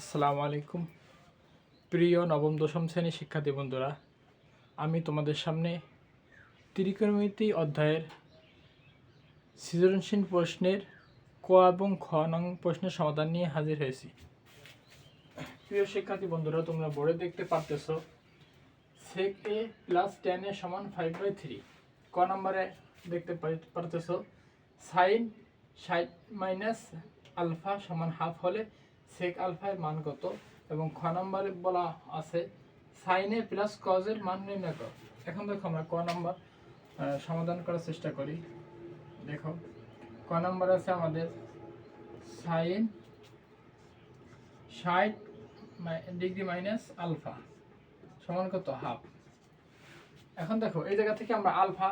আসসালামু আলাইকুম প্রিয় নবম দশম শ্রেণীর শিক্ষার্থী বন্ধুরা, আমি তোমাদের সামনে ত্রিকোণমিতি অধ্যায়ের সৃজনশীল প্রশ্নের ক এবং খ নং প্রশ্নের সমাধান নিয়ে হাজির হয়েছি। প্রিয় শিক্ষার্থী বন্ধুরা, তোমরা বোর্ডে দেখতে পারতেছ sec a plus tan a সমান 5/3। ক নম্বরে দেখতে পারতেছ সাইন 60 মাইনাস আলফা সমান হাফ হলে সেক আলফার মান কত, এবং খ নম্বরে বলা আছে সাইন এ প্লাস কজ এর মান নির্ণয় করো। এখন দেখো আমরা ক নম্বর সমাধান করার চেষ্টা করি। দেখো ক নম্বর আছে আমাদের সাইন 60 ডিগ্রি মাইনাস আলফা সমান কত, হাফ। এখন দেখো এই জায়গা থেকে আমরা আলফা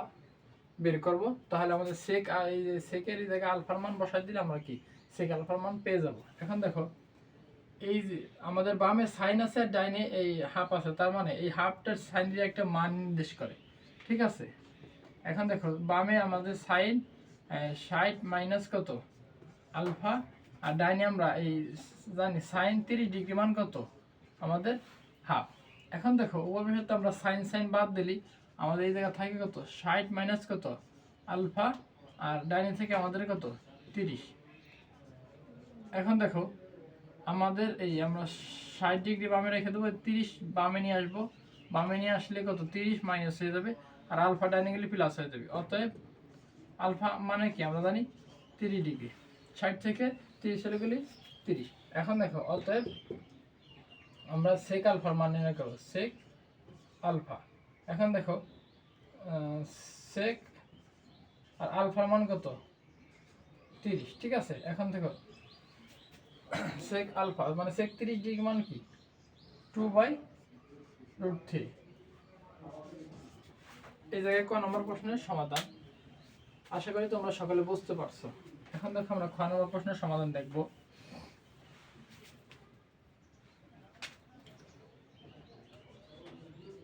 বের করব, তাহলে আমাদের সেক এই যে সেকের এই জায়গায় আলফার মান বসাই দিলে আমরা কি সেক আলফার মান পেয়ে যাব। এখন দেখো এই যে আমাদের বামে সাইন আছে আর ডাইনে এই হাফ আছে, তার মানে এই হাফটার সাইন দিয়ে একটা মান নির্দেশ করে, ঠিক আছে। এখন দেখো বামে আমাদের সাইন 60 মাইনাস কত আলফা, আর ডাইনে আমরা এই জানি সাইন 30 ডিগ্রি মান কত আমাদের হাফ। এখন দেখো উপর তো আমরা সাইন সাইন বাদ দিলি আমাদের এই জায়গা থাকে কত 60 মাইনাস কত আলফা, আর ডাইনে থেকে আমাদের কত 30। এখন দেখো আমাদের এই আমরা 60 ডিগ্রি বামে রেখে দেবো, 30 বামে নিয়ে আসবো, বামে নিয়ে আসলে কত 30 মাইনাস হয়ে যাবে, আর আলফা ডাইনে গেলে প্লাস হয়ে যাবে। অতএব আলফা মানে কি আমরা জানি 30 ডিগ্রি, 60 থেকে 30 চলে গেলে 30। এখন দেখো অতএব আমরা সেক আলফার মান নির্ণয় করবো, সেক আলফা। এখন দেখো সেক আর আলফার মান কত 30, ঠিক আছে। এখন দেখো সেক আলফা মানে সেক 30 ডিগ্রি মান কি 2/√3। এই জায়গায় ক নম্বর প্রশ্নের সমাধান। আশা করি তোমরা সকলে বুঝতে পারছো। এখন দেখো আমরা খ নম্বর প্রশ্নের সমাধান দেখব।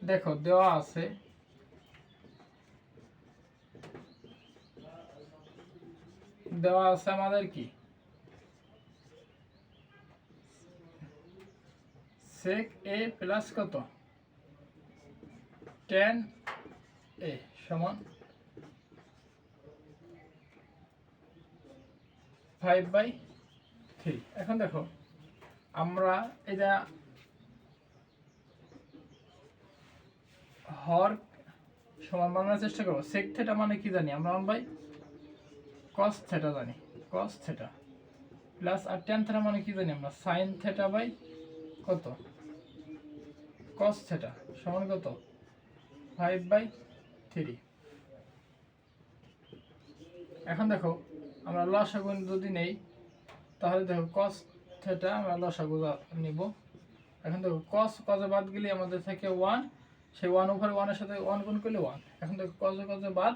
দেখো দেওয়া আছে আমাদের কি sec a প্লাস কত tan a সমান 5/3। এখন দেখো আমরা এটা হর সমান বানানোর চেষ্টা করবো। sec থিটা মানে কি জানি আমরা 1/cos থিটা জানি, cos থিটা প্লাস আর tan থিটা মানে কি জানি আমরা sin থিটা বাই কত cos থিটা সমান কত 5/3। এখন দেখো আমরা লসাগু যদি নেই তাহলে দেখো cos থিটা আমরা লসাগু নিব। এখন দেখো cos কজে বাদ গেলে আমাদের থাকে 1, সেই 1 উপরে 1 এর সাথে 1 গুণ করলে 1। এখন দেখো কজে কজে বাদ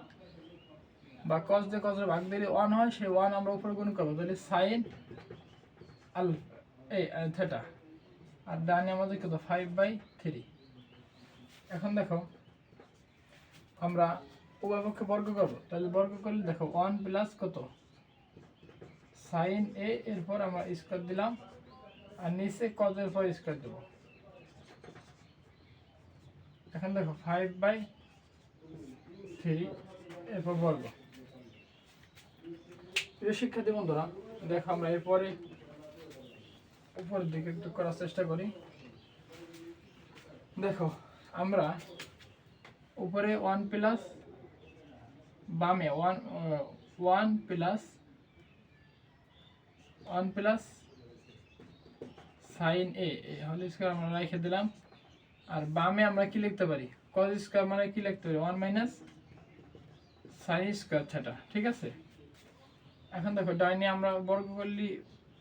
বা cos দিয়ে cos এর ভাগ দিলে 1 হয়, সেই 1 আমরা উপরে গুণ করব, তাহলে sin আলফা এই থিটা, আর ডানে আমাদের কত 5/3। এখন দেখো আমরা উভয় পক্ষে বর্গ করব, তাহলে বর্গ করলে দেখো 1 প্লাস কত sin a এরপর আমরা স্কয়ার দিলাম, আর নিচে cos এর পর স্কয়ার দেব। এখন দেখো 5/3 এরপর বর্গ। প্রিয় শিক্ষার্থী বন্ধুরা, দেখো আমরা এরপরে উপরের দিকে একটু করার চেষ্টা করি। দেখো আমরা উপরে 1 প্লাস বামে 1 plus sin a whole square আমরা রেখে দিলাম, আর বামে আমরা কি লিখতে পারি cos স্কয়ার মানে কি লিখতে পারি 1 মাইনাস sin স্কয়ার থিটা, ঠিক আছে। এখন দেখো ডাইনে আমরা বর্গ করলি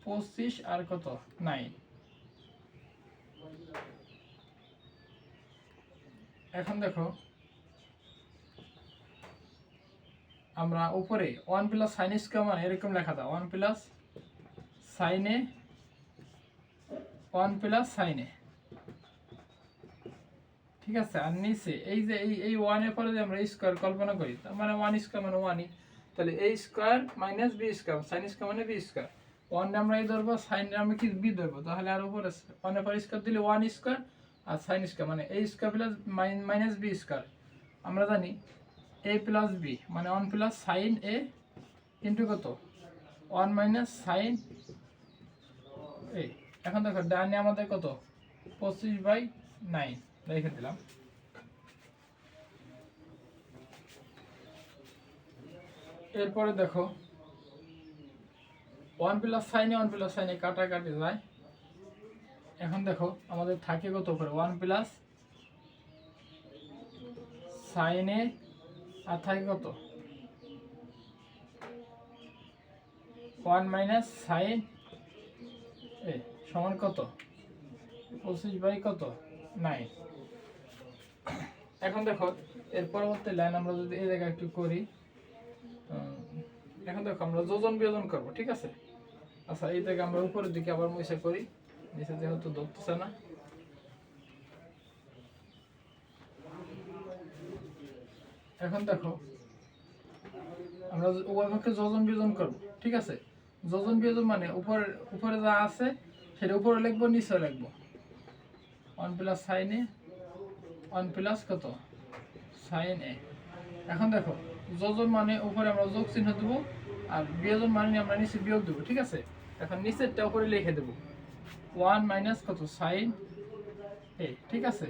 25 আর কত 9। এখন দেখো আমরা উপরে 1 প্লাস sin স্কয়ার মানে এরকম লেখা দাও 1 plus sin a 1 plus sin a, ঠিক আছে। আর নিচে এই যে এই 1 এর পরে যে আমরা স্কয়ার কল্পনা করি, তার মানে 1 স্কয়ার মানে 1ই, তাহলে a square minus b square sin square মানে b স্কয়ার, ওয়ান আমরা এই ধরবো, সাইন আমরা কি বি ধরবো, তাহলে আর উপরে ওয়ানের পর স্কোয়ার দিলে ওয়ান স্কোয়ার আর সাইন স্কোয়ার মানে a square plus minus b square. আমরা জানি এ প্লাস বি মানে one plus sine a into কত ওয়ান মাইনাস সাইন এ। এখন দেখো ডানে আমাদের কত 25/9 রেখে দিলাম। এরপরে দেখো 1 প্লাস সাইনে কাটাকাটি যায়। এখন দেখো আমাদের থাকে কত করে 1 প্লাস সাইনে আর থাকে কত 1 মাইনাস সাইন এ সমান কত 25/9। এখন দেখো এর পরবর্তী লাইন আমরা যদি এই জায়গায় একটু করি, এখন দেখো আমরা যোজন বিয়োজন করব, ঠিক আছে। আচ্ছা এই জায়গায় আমরা উপরের দিকে আবার মুছে করি, নিচে যেহেতু ধরতেছে না। এখন দেখো আমরা উভয় পক্ষে যোজন বিয়োজন করব, ঠিক আছে। যোজন বিয়োজন মানে উপরে যা আছে সেটা উপরে লিখবো, নিচে লিখবো 1 প্লাস সাইন এ 1 প্লাস কত সাইন এ। এখন দেখো যোজন মানে উপরে আমরা যোগ চিহ্ন দেবো, আর বিয়োজন মানে আমরা নিচে বিয়োগ দেবো, ঠিক আছে। এখন নিচেরটা উপরে লিখে দেবো 1 মাইনাস কত সাইন এ, ঠিক আছে।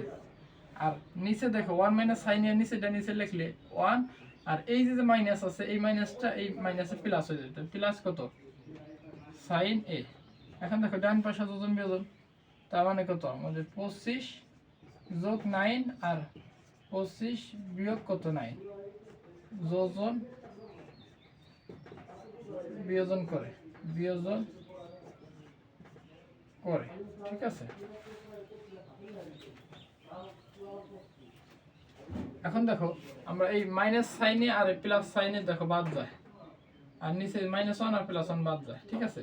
আর নিচে দেখো 1 মাইনাস সাইন এর নিচেটা নিচে লিখলে 1, আর এই যে মাইনাস আছে এই মাইনাসটা এই মাইনাসে প্লাস হয়ে যেত, প্লাস কত সাইন এ। এখন দেখো ডান পাশে যোজন বিয়োজন, তার মানে কত আমাদের 25 যোগ 9 আর 25 বিয়োগ কত 9, যোজন বিয়োজন করে ঠিক আছে। এখন দেখো আমরা এই মাইনাস সাইনে আর প্লাস সাইনে দেখো বাদ যায়, আর নিচে -1 আর +1 বাদ যায়, ঠিক আছে।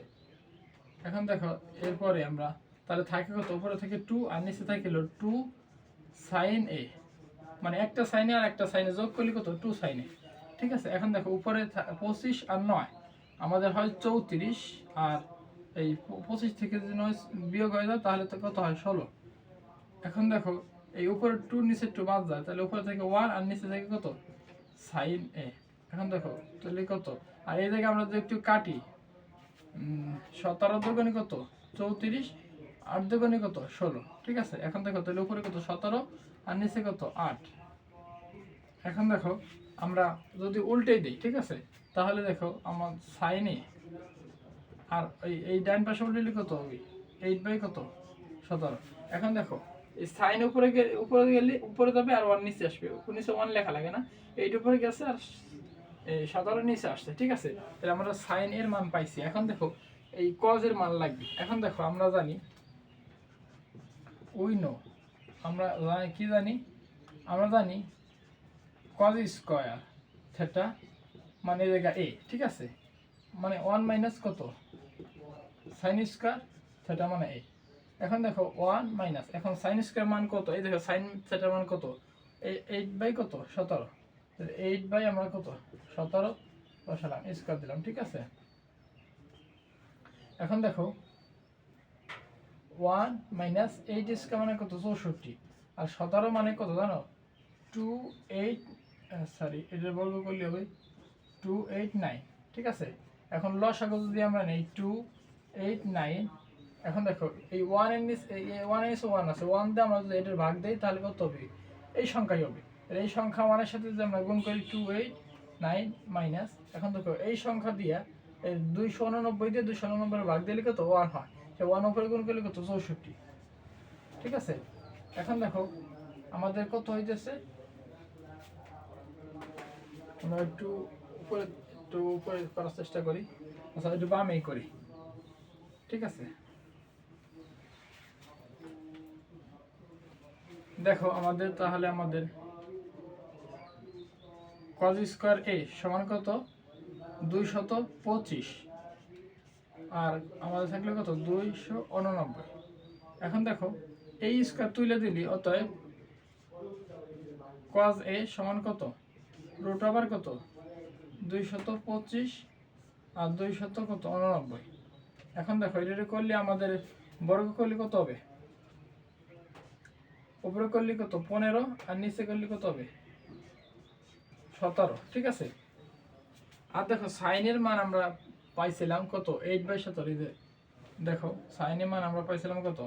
এখন দেখো এরপরে আমরা তাহলে থাকে কত উপরে থেকে 2 আর নিচে থাকিল 2 সাইন এ, মানে একটা সাইনে আর একটা সাইনে যোগ করলে কত 2 সাইনে, ঠিক আছে। এখন দেখো উপরে 25 আর 9 আমাদের হয় 34, আর এই 25 থেকে যদি 9 বিয়োগ হয়ে যায় তাহলে তো কত হয় 16। এখন দেখো এই উপরে 2 নিচে 2 বাদ যায়, তাহলে উপরে থেকে 1 আর নিচে থেকে কত সাইন এ। এখন দেখো তাহলে কত, আর এই জায়গায় আমরা যদি একটু কাটি 17 দুগুণে কত 34, 8 দুগুণে কত 16, ঠিক আছে। এখন দেখো তাহলে উপরে কত 17 আর নিচে কত 8। এখন দেখো আমরা যদি উল্টেই দিই, ঠিক আছে, তাহলে দেখো আমার সাইনে আর এই ডান পাশে উল্টে কত হবে 8 কত 17। এখন দেখো এই সাইন উপরে গেলে উপরে যাবে আর 1 নিচে আসবে, নিচে 1 লেখা লাগে না, 8 উপরে গেছে আর এই 17 নিচে আসছে, ঠিক আছে। তাহলে আমরা সাইন এর মান পাইছি। এখন দেখো এই কজ এর মান লাগবে। এখন দেখো আমরা জানি আমরা কি জানি, আমরা জানি কজ স্কয়ার থিটা মানে এই জায়গা এ, ঠিক আছে, মানে 1 মাইনাস কত সাইন স্কয়ার থিটা মানে এ। এখন দেখো 1 মাইনাস, এখন সাইন স্কয়ার মান কত, এই দেখো সাইন থিটার মান কত 8 কত 17, 8 আমরা কত 17 বসালাম, স্কয়ার দিলাম, ঠিক আছে। এখন দেখো 1 মাইনাস 8 স্কয়ার মানে কত 64, আর 17 মানে কত জানো 28, সরি এটা বর্গ করলে হবে 289, ঠিক আছে। এখন লসাগু যদি আমরা নেই 289, এখন দেখো এই 1 এর নিচে 1 আছে, 1 দিয়ে আমরা যদি এটার ভাগ দেই তাহলে কত হবে এই সংখ্যাই হবে। এই সংখ্যা মানের সাথে যদি আমরা গুণ করি 289 মাইনাস, এখন দেখো এই সংখ্যা দিয়ে এই 289 দিয়ে 289 ভাগ দিলে কত 1 হয়, সে 1 উপরে গুণ করলে কত 64, ঠিক আছে। এখন দেখো আমাদের কত হইতেছে, আমরা একটু উপরে করার চেষ্টা করি, আচ্ছা একটু বামেই করি, ঠিক আছে। দেখো আমাদের তাহলে আমাদের cos স্কয়ার a সমান কত 225, আর আমাদের থাকলে কত 289। এখন দেখো এই স্কয়ার তুলে দিলি, অতএব cos a সমান কত রুট ওভার কত 225 আর 200 কত 89। এখন দেখো এটা করলে আমাদের বর্গ করলে কত হবে, উপরে করলে কত 15 আর নিচে করলে কত হবে 17, ঠিক আছে। আর দেখো সাইনের মান আমরা পাইছিলাম কত 8/17, এই যে দেখো সাইনের মান আমরা পাইছিলাম কত,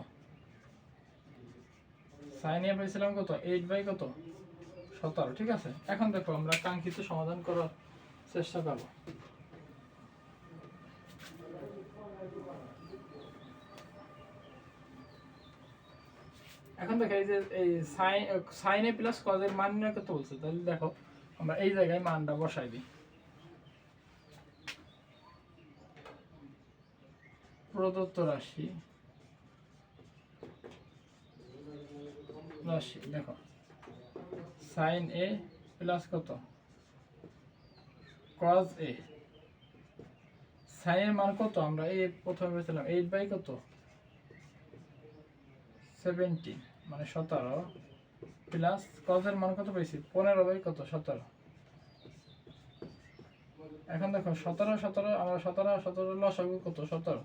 সাইনে পাইছিলাম কত 8/17, ঠিক আছে। এখন দেখো আমরা কাঙ্ক্ষিত সমাধান করার চেষ্টা করব। এখন দেখো এই যে এই সাইন এ প্লাস কজ এর মান নির্ণয় করতে বলছে, তাহলে দেখো আমরা এই জায়গায় মানটা বসাই দিই। প্রদত্ত রাশি দেখো সাইন এ প্লাস কত কজ এ, সাইনের মান কত আমরা এই প্রথমে পেয়েছিলাম 8/17 মানে 17 প্লাস কজের মান কত পেয়েছি 15/17। এখন দেখো 17 আমরা 17 লসাগু কত 17,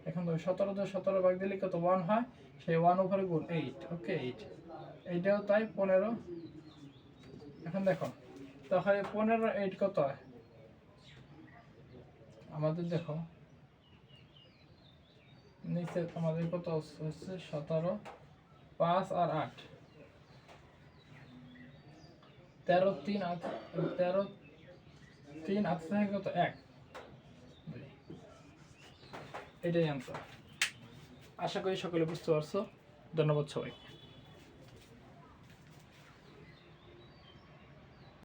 এখন দেখো 17 দিয়ে 17 ভাগ দিলে কত 1 হয়, সেই 1 উপরে গুণ 8, ওকে 8, এইটাও তাই 15। এখন দেখো তাহলে 15 8 কত হয় আমাদের, দেখো নিচে আমাদের কত হচ্ছে 17, 5 আর 8, 13 3 আছে কত 1, এটাই আনসার। আশা করি সকলে বুঝতে পারছো। ধন্যবাদ সবাই।